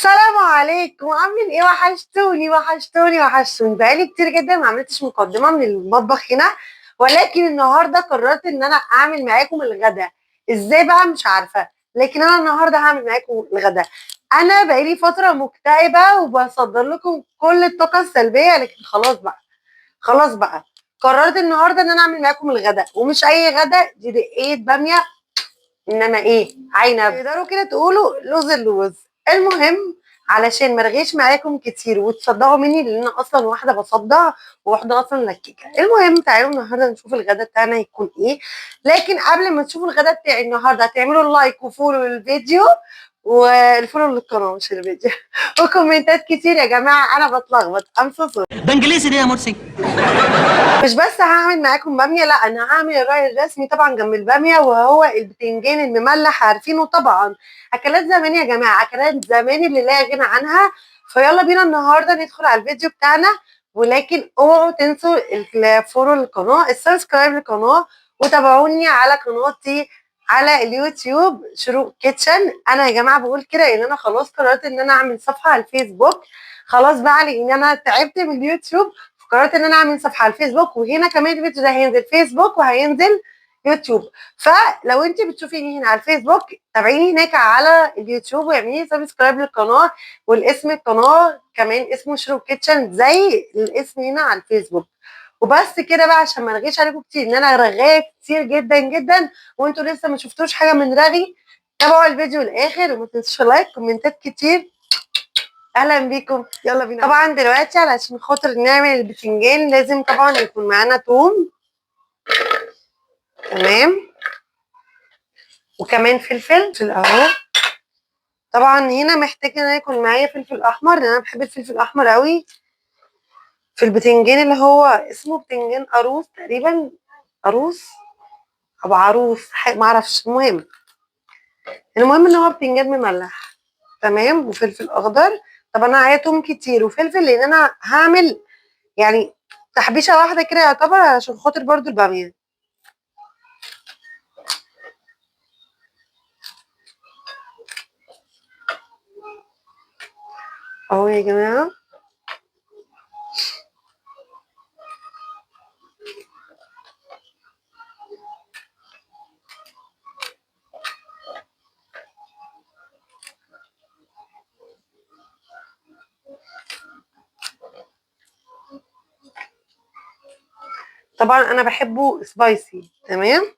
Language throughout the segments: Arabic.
السلام عليكم، عاملين ايه؟ وحشتوني وحشتوني وحشتوني. بقالي كتير جدا ما عملتش مقدمه من المطبخ هنا، ولكن النهارده قررت ان انا اعمل معاكم الغداء. ازاي بقى؟ مش عارفه، لكن انا النهارده هعمل معاكم الغداء. انا بقالي فتره مكتئبه وبصدر لكم كل الطاقه السلبيه، لكن خلاص بقى، خلاص بقى. قررت النهارده ان انا اعمل معاكم الغداء، ومش اي غداء، دي دقيقه باميه، انما ايه، عنب، تقدروا كده تقولوا لوز اللوز. المهم، علشان ما رغيش معاكم كتير وتصدعوا مني، لان انا اصلا واحده بصدع وواحده اصلا لكيكه. المهم، تعالوا النهارده نشوف الغدا بتاعنا هيكون ايه. لكن قبل ما تشوفوا الغدا بتاعي النهارده، هتعملوا لايك وفولو للفيديو، والفولو للقناه مش الفيديو وكومنتات كتير يا جماعه، انا بتلخبط، ام سو سوري. ده انجليزي دي يا مرسي. مش بس هعمل معاكم باميه، لا، انا هعمل الراي الرسمي طبعا جنب الباميه، وهو البتنجان المملح، عارفينه طبعا. اكلات زمان يا جماعه، اكلات زمان اللي لا غنى عنها. فيلا بينا النهارده ندخل على الفيديو بتاعنا. ولكن اوعوا تنسوا الفولو للقناه، السبسكرايب للقناه، وتابعوني على قناتي على اليوتيوب شروق كيتشن. انا يا جماعه بقول كده لان انا خلاص قررت ان انا اعمل صفحه على الفيسبوك. خلاص بقى، لان انا تعبت من اليوتيوب، قررت ان انا اعمل صفحه على الفيسبوك. وهنا كمان الفيديو ده هينزل فيسبوك وهينزل يوتيوب. فلو انت بتشوفيني هنا على الفيسبوك، تابعيني هناك على اليوتيوب واعملي سبسكرايب للقناه. والاسم القناه كمان اسمه شروق كيتشن زي الاسم هنا على الفيسبوك. وبس كده بقى، عشان ما ارغيش عليكم كتير، ان انا رغايه كتير جدا جدا وانتوا لسه ما شفتوش حاجه من رغي. تابعوا الفيديو للاخر وما تنسوش لايك، كومنتات كتير. اهلا بيكم، يلا بينا. طبعا دلوقتي علشان خاطر نعمل البتنجان لازم طبعا يكون معانا توم، تمام، وكمان فلفل اهو. طبعا هنا محتاج ان انا يكون معايا فلفل احمر، لان انا بحب الفلفل الاحمر قوي في البتنجان، اللي هو اسمه بتنجان قاروص تقريبا، قاروص او عروس، ما اعرفش. المهم ان هو بتنجان مملح، تمام، وفلفل اخضر. طب انا عايزه توم كتير وفلفل، لان انا هعمل يعني تحبيشه واحده كده يعتبر، عشان خاطر برضو الباميه. اهو يا جماعه. طبعا انا بحبه سبايسي، تمام.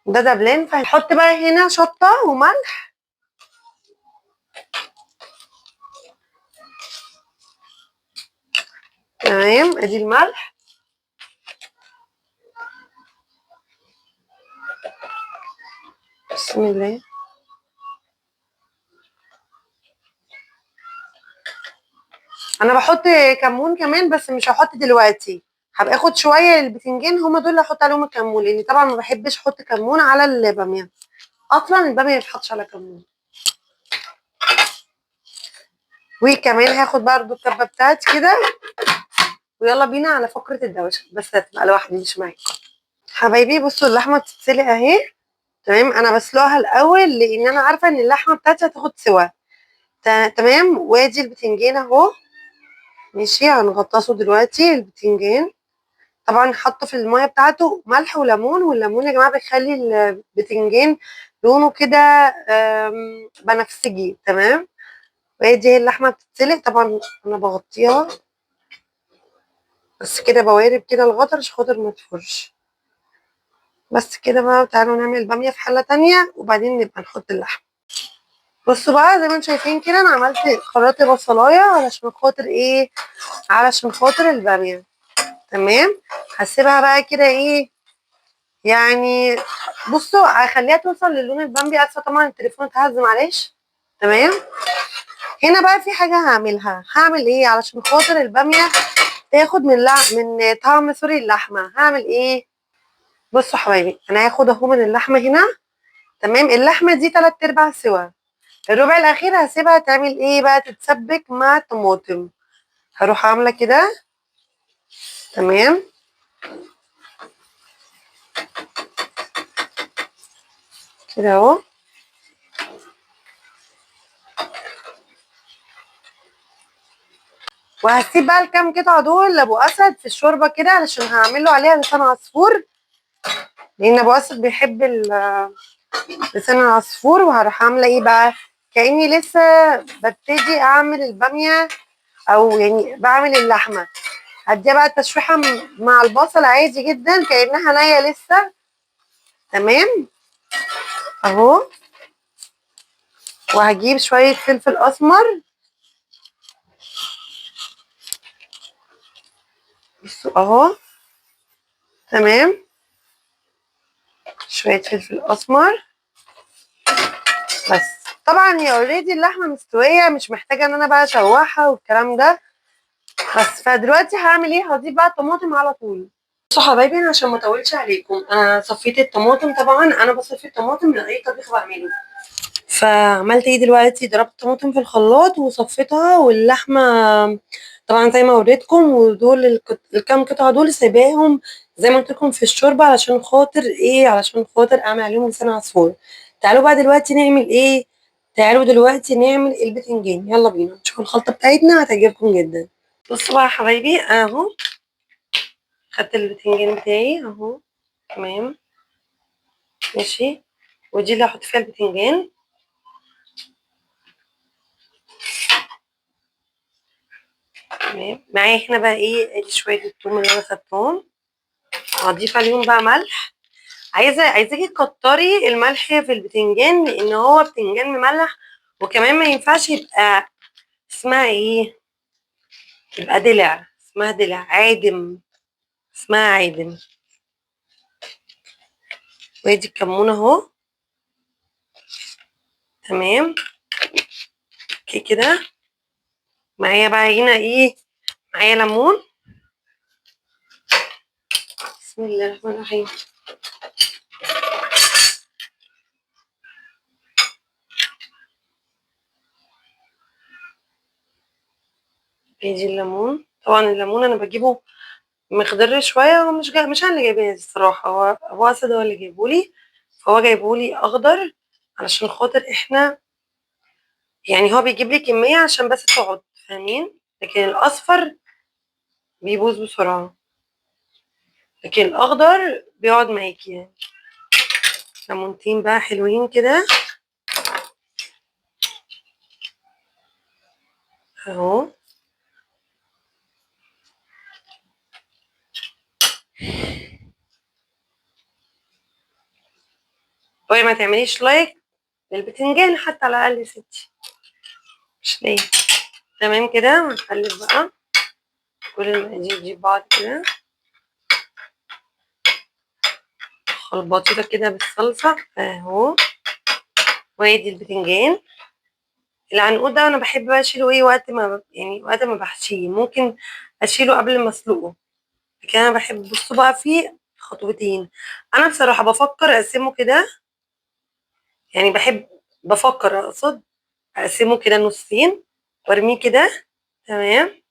ده دبلان، فهنحط بقى هنا شطه وملح. تمام، ادي الملح. بسم الله. انا بحط كمون كمان، بس مش هحط دلوقتي، هبقى اخد شويه للبتنجان، هما دول اللي هحط عليهم الكمون، لان طبعا ما بحبش احط كمون على الباميه. اصلا الباميه ما بتحطش على كمون. وكمان هاخد برضو الكبه بتاعتي كده. ويلا بينا على فقره الدوشه، بس هتبقى لوحدي مش معاكم. حبايبي بصوا، اللحمه بتتسلق اهي، تمام. انا بسلقها الاول لان انا عارفه ان اللحمه بتاعتي هتاخد سوا. تمام. وادي البتنجان اهو، ماشي. هنغطسه دلوقتي البتنجان. طبعا حاطه في الميه بتاعته ملح وليمون، والليمون يا جماعه بيخلي البتنجان لونه كده بنفسجي، تمام. وادي هي اللحمه بتتسلق. طبعا انا بغطيها بس كده، بوارب كده الغطا عشان خاطر ما تفرش. بس كده بقى. تعالوا نعمل الباميه في حله تانية، وبعدين نبقى نحط اللحمه. بصوا بقى، زي ما انتم شايفين كده، انا عملت خرطت بصلايه علشان خاطر ايه؟ علشان خاطر الباميه، تمام. هسيبها بقى كده ايه يعني. بصوا، هخليها توصل للون البامبي. اسفه طبعا التليفون اتهز، معلش. تمام. هنا بقى في حاجه هعملها. هعمل ايه علشان خاطر الباميه تاخد من طعم سوري اللحمه؟ هعمل ايه؟ بصوا حبايبي، انا هاخد اهو من اللحمه هنا، تمام. اللحمه دي 3/4 سوا. الربع الاخير هسيبها تعمل ايه بقى؟ تتسبك مع الطماطم. هروح عامله كده، تمام. كده اهو. وهسيب بقى الكام قطعه دول لابو اسد في الشوربه كده علشان هعمل له عليها لسان عصفور، لان ابو اسد بيحب لسان العصفور. وهروح عامله ايه بقى، كاني لسه ببتدي اعمل الباميه او يعني بعمل اللحمه. هديها بقى التشويحه مع البصل عادي جدا كانها نيه لسه. تمام اهو. وهجيب شويه فلفل اسمر، بصوا اهو. تمام، شويه فلفل اسمر بس. طبعا هي اوريدي اللحمه مستويه، مش محتاجه ان انا بقى اشوحها والكلام ده. بس فدلوقتي هعمل ايه، هضيف بقى الطماطم على طول. بصوا حبايبي، أنا عشان ما اطولش عليكم انا صفيت الطماطم. طبعا انا بصفي الطماطم من اي طبيخ بعمله. فعملت ايه دلوقتي، ضربت الطماطم في الخلاط وصفيتها، واللحمه طبعا زي ما وريتكم. ودول الكام قطعه دول سايباهم زي ما قلت لكم في الشوربه علشان خاطر ايه، علشان خاطر اعمل عليهم لسان عصفور. تعالوا بقى دلوقتي نعمل ايه، تعالوا دلوقتي نعمل البتنجان. يلا بينا نشوف الخلطه بتاعتنا، هتعجبكم جدا. بصوا بقى يا حبايبي، اهو خدت البتنجان بتاعي اهو. تمام ماشي. ودي اللي هحط فيها البتنجان. تمام، معايا هنا بقى ايه، ادي شويه الثوم اللي انا خدتهم، وهضيف عليهم بقى ملح. عايزاكي تكتري الملح في البتنجان لان هو بتنجان مملح. وكمان ما ينفعش يبقى اسمها ايه، يبقى دلع، اسمها دلع عادم، اسمها عادم. وادي الكمون اهو. تمام كده. معايا بقى هنا ايه، معايا ليمون. بسم الله الرحمن الرحيم. ادي الليمون. طبعا الليمون انا بجيبه مخضر شويه، ومش مش انا اللي جايباه الصراحه، هو ابو اسد هو اللي جايبهولي. فهو جايبهولي اخضر علشان خاطر احنا يعني هو بيجيب لي كميه عشان بس تقعد، فاهمين؟ لكن الاصفر بيبوظ بسرعه، لكن الاخضر بيقعد معاكي يعني. ليمونتين بقى حلوين كده اهو. وهي ما تعمليش لايك للبتنجان حتى على الاقل يا ستي، مش ليه. تمام كده، ونقلب بقى كل المقادير دي ببعض كده، خلبطيطه كده بالصلصه اهو. وادي البتنجان. العنقود ده انا بحب بقى اشيله ايه وقت ما يعني وقت ما بحشيه، ممكن اشيله قبل ما اسلقه. لكن انا بحب، بصوا بقى في خطوتين. انا بصراحه بفكر اقسمه كده، يعني بفكر اقصد اقسمه كده نصين وارميه كده. تمام.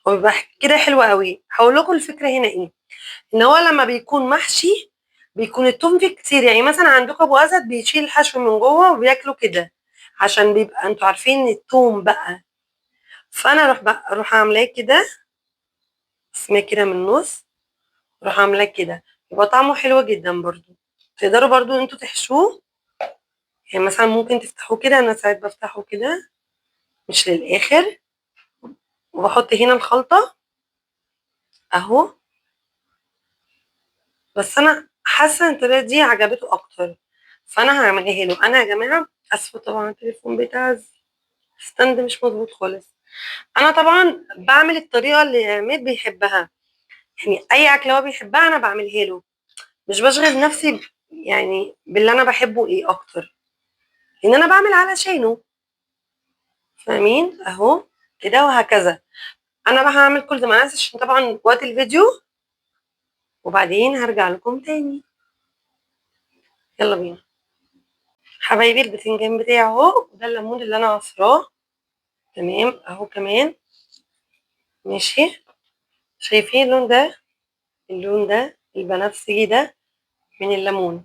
وبيبقى كده حلو قوي. هقول لكم الفكره هنا ايه، ان هو لما بيكون محشي بيكون التوم فيه كتير. يعني مثلا عندكم ابو اسد بيشيل الحشو من جوه وبياكله كده، عشان بيبقى انتوا عارفين ان التوم بقى. فانا اروح عاملاه كده، اسمها كده من النص، اروح عاملاه كده، يبقى طعمه حلو جدا برضو. تقدروا برضو انتوا تحشوه، يعني مثلا ممكن تفتحوه كده، انا ساعات بفتحه كده مش للاخر. وبحط هنا الخلطه اهو. بس انا حاسه ان الطريقه دي عجبته اكتر، فانا هعملها له. انا يا جماعه اسفه طبعا التليفون بتاع الستاند مش مظبوط خالص. انا طبعا بعمل الطريقه اللي عماد بيحبها، يعني اي اكله هو بيحبها انا بعملها له، مش بشغل نفسي يعني باللي انا بحبه ايه اكتر، لان انا بعمل علشانه. فاهمين؟ اهو كده وهكذا. انا بقى هعمل كل ده مع نفسي عشان طبعا وقت الفيديو، وبعدين هرجع لكم تاني. يلا بينا حبايبي. البتنجان بتاعي اهو، وده الليمون اللي انا عصراه. تمام اهو كمان. ماشي. شايفين اللون ده، اللون ده البنفسجي ده من الليمون.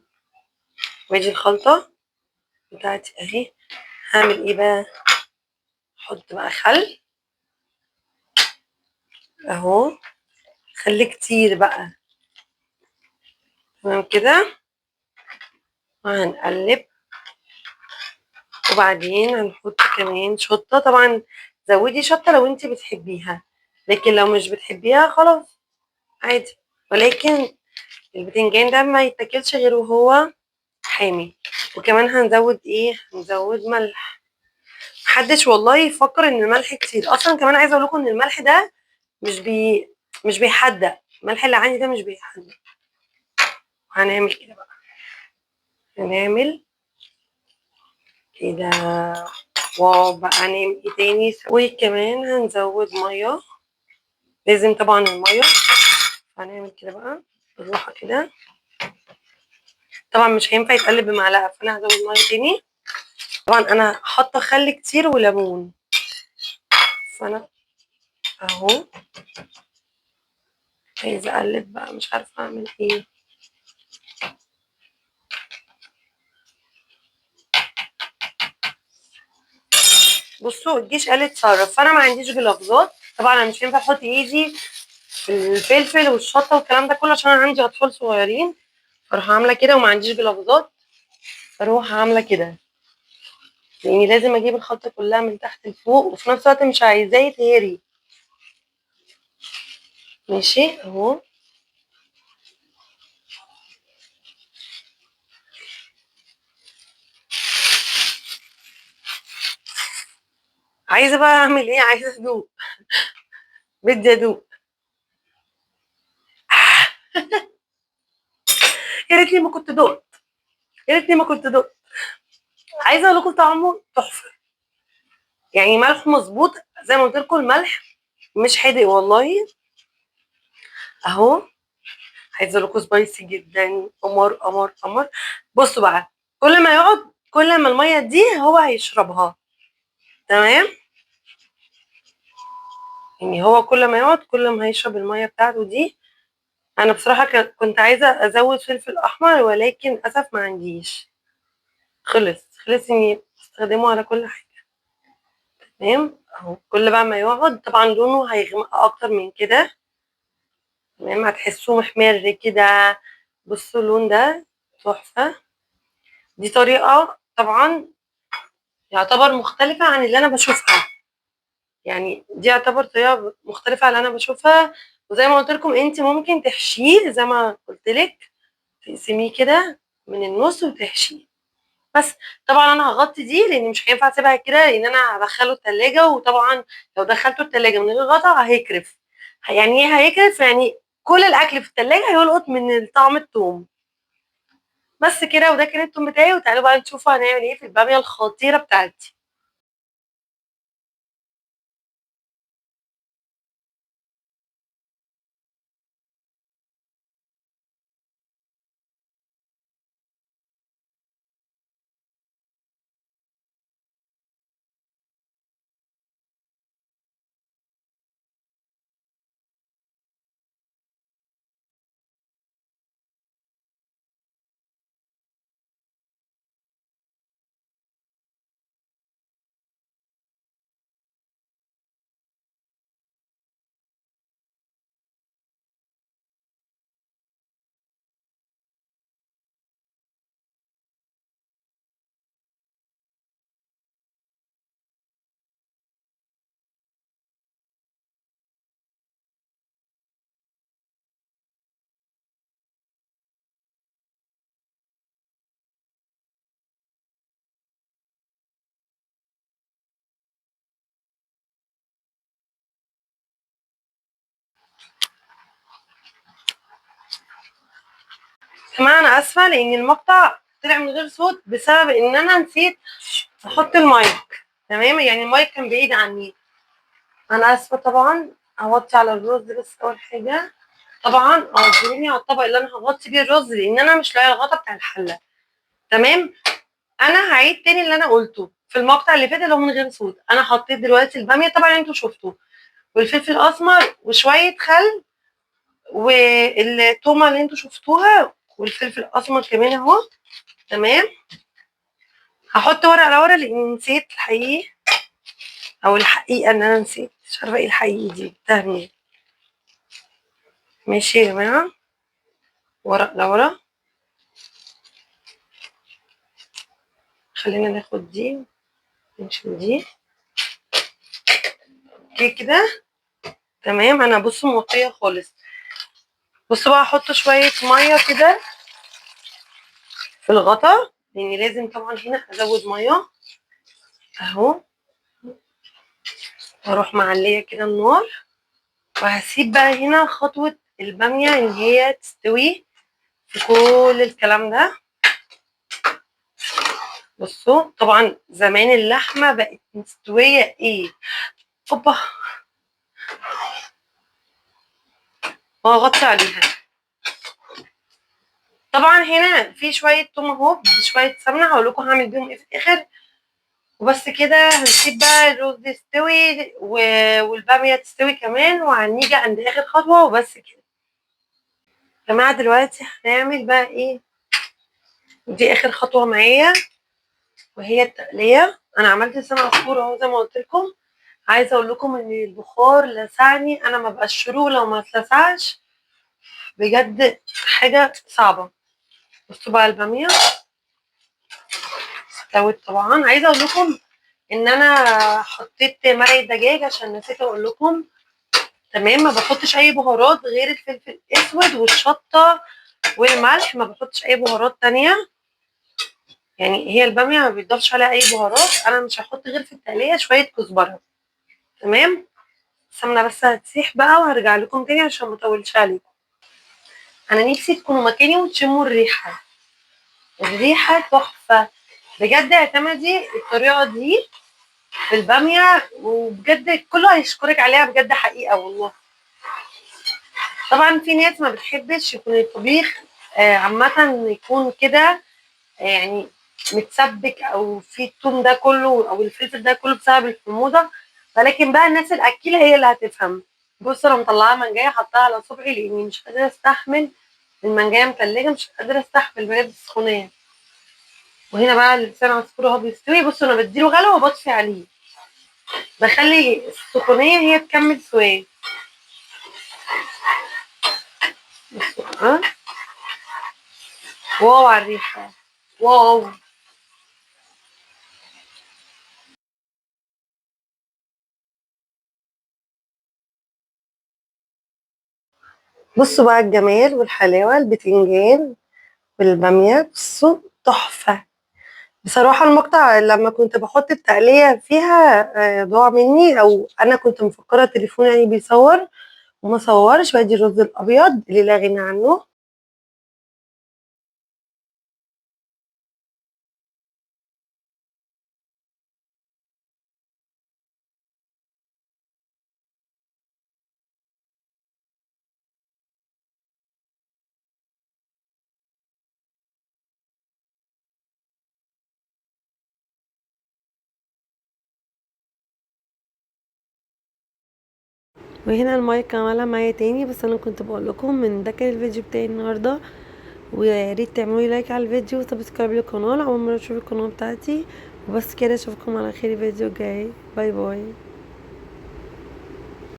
وادي الخلطة بتاعتي اهي. هعمل ايه بقى، احط بقى خل اهو، خليه كتير بقى. تمام كده، وهنقلب. وبعدين هنحط كمان شطة، طبعا زودي شطة لو انت بتحبيها، لكن لو مش بتحبيها خلاص عادي. ولكن البتنجان ده ما يتاكلش غير وهو حامي. وكمان هنزود ايه؟ هنزود ملح. محدش والله يفكر ان الملح كتير، اصلا كمان عايزه اقول لكم ان الملح ده مش بي مش بيحدق. الملح اللي عندي ده مش بيحدق. هنعمل كده بقى، هنعمل كده. واو، بقى هنعمل ايه تاني؟ وكمان هنزود ميه، لازم طبعا الميه. هنعمل كده بقى بالراحه كده. طبعا مش هينفع يتقلب بمعلقه، فانا هزود ميه تاني. طبعا انا حاطه خل كتير وليمون، فانا اهو عايزه اقلب بقى، مش عارفه اعمل ايه. بصوا الجيش قال اتصرف، فانا ما عنديش جلافزات. طبعا انا مش هينفع احط ايدي في الفلفل والشطه والكلام ده كله عشان انا عندي اطفال صغيرين، فاروح عامله كده وما عنديش جلافزات. فاروح عامله كده، لاني لازم اجيب الخلطه كلها من تحت لفوق، وفي نفس الوقت مش عايزاه يتهري. ماشي اهو. عايزه بقى اعمل ايه؟ عايزه ادوق، بدي ادوق. يا ريتني ما كنت دقت، يا ريتني ما كنت دقت. عايزه اقول لكم طعمه تحفه، يعني ملح مظبوط. زي ما قلت لكم الملح مش حادق والله. اهو، عايزه اقول لكم سبايسي جدا، قمر قمر قمر. بصوا بقى، كل ما يقعد كل ما الميه دي هو هيشربها. تمام، يعني هو كل ما يقعد كل ما هيشرب الميه بتاعته دي. انا بصراحه كنت عايزه ازود فلفل احمر، ولكن للاسف ما عنديش. خلص اني استخدمه على كل حاجه. تمام اهو، كل بقى ما يقعد طبعا لونه هيغمق اكتر من كده. تمام، هتحسوه محمر كده. بصوا اللون ده تحفه. دي طريقه طبعا يعتبر مختلفه عن اللي انا بشوفها، يعني دي يعتبر طريقه مختلفه عن اللي انا بشوفها. وزي ما قلت لكم انت ممكن تحشيه زي ما قلت لك، تقسميه كده من النص وتحشيه. بس طبعا انا هغطي دي لان مش هينفع اسيبها كده، لان انا هدخله التلاجة. وطبعا لو دخلته التلاجة من غير غطا هيكرف. يعني ايه هيكرف؟ يعني كل الاكل في التلاجة هيلقط من طعم التوم. بس كده، وده كان التوم بتاعي. وتعالوا بقى نشوفوا هنعمل ايه في البامية الخطيرة بتاعتي. يا جماعة انا اسفة لان المقطع طلع من غير صوت بسبب ان انا نسيت احط المايك. تمام، يعني المايك كان بعيد عني. انا اسفة طبعا. هوطي على الرز بس اول حاجة. طبعا اعذروني على الطبق اللي انا هغطي بيه الرز، لان انا مش لاقيه الغطا بتاع الحله. تمام. انا هعيد تاني اللي انا قلته في المقطع اللي فات اللي هو من غير صوت. انا حطيت دلوقتي الباميه طبعا انتوا شفتوه، والفلفل الاسمر وشويه خل، والتومه اللي انتوا شفتوها، والفلفل الاسمر كمان اهو. تمام. هحط ورق على ورق لاني نسيت الحقيقي، او الحقيقه ان انا نسيت. مش عارفه ايه الحقيقي دي بتهمي. ماشي يا جماعة، ورق لورا. خلينا ناخد دي نشيل دي. اوكي كده تمام. انا بص موطيه خالص. بصوا بقى احط شويه ميه كده في الغطا، لان لازم طبعا هنا ازود ميه اهو. واروح معليه كده النار، وهسيب بقى هنا خطوه الباميه ان هي تستوي في كل الكلام ده. بصوا طبعا زمان اللحمه بقت مستويه ايه. اوبا. وهغطي عليها. طبعا هنا في شويه توم اهو بشويه سمنه، هقول لكم هعمل بيهم ايه في الاخر. وبس كده هنسيب بقى الرز يستوي والباميه تستوي كمان، وهنيجي عند اخر خطوه وبس كده. يا جماعه دلوقتي هنعمل بقى ايه. دي اخر خطوه معايا وهي التقليه. انا عملت لسان عصفور اهو زي ما قلت لكم. عايزه اقول لكم ان البخار لسعني، انا ما بقاش شروق لو ما اتلسعش بجد، حاجه صعبه. بصوا بقى الباميه استوت طبعا. عايزه اقول لكم ان انا حطيت مرقه دجاج عشان نسيت اقول لكم. تمام. ما بحطش اي بهارات غير الفلفل الاسود والشطه والملح، ما بحطش اي بهارات تانية. يعني هي الباميه ما بيضافش عليها اي بهارات. انا مش هحط غير في التقليه شويه كزبره. تمام. السمنه بس هتسيح بقى وهرجع لكم تاني عشان ما اطولش عليكم. انا نفسي تكونوا مكاني وتشموا الريحه. الريحه تحفه بجد. اعتمدي الطريقه دي في الباميه وبجد كله هيشكرك عليها بجد، حقيقه والله. طبعا في ناس ما بتحبش يكون الطبيخ عامه يكون كده يعني متسبك، او في الثوم ده كله او الفلفل ده كله بسبب الحموضه. ولكن بقى الناس الاكيله هي اللي هتفهم. بص انا مطلعه منجايه حطها على صبعي لاني مش قادره استحمل المنجايه متلجه، مش قادره استحمل بجد السخونيه. وهنا بقى لسان عصفور اهو بيستوي. بص انا بديله غلوه وبطفي عليه، بخلي السخونيه هي تكمل سواه. بصوا ها. واو على الريحه. واو. بصوا بقى الجمال والحلاوه، البتنجان والباميه بصوا تحفه. بصراحة المقطع لما كنت بحط التقلية فيها ضاع مني، او انا كنت مفكرة التليفون يعني بيصور وما صورش. وادي الرز الابيض اللي لا غنى عنه. وهنا المايك عملها معايا تاني. بس انا كنت بقول لكم من ده كان الفيديو بتاعي النهارده، ويا ريت تعملوا لي لايك على الفيديو وسبسكرايب للقناه اول مره تشوفوا القناه بتاعتي. وبس كده اشوفكم على خير الفيديو الجاي. باي باي.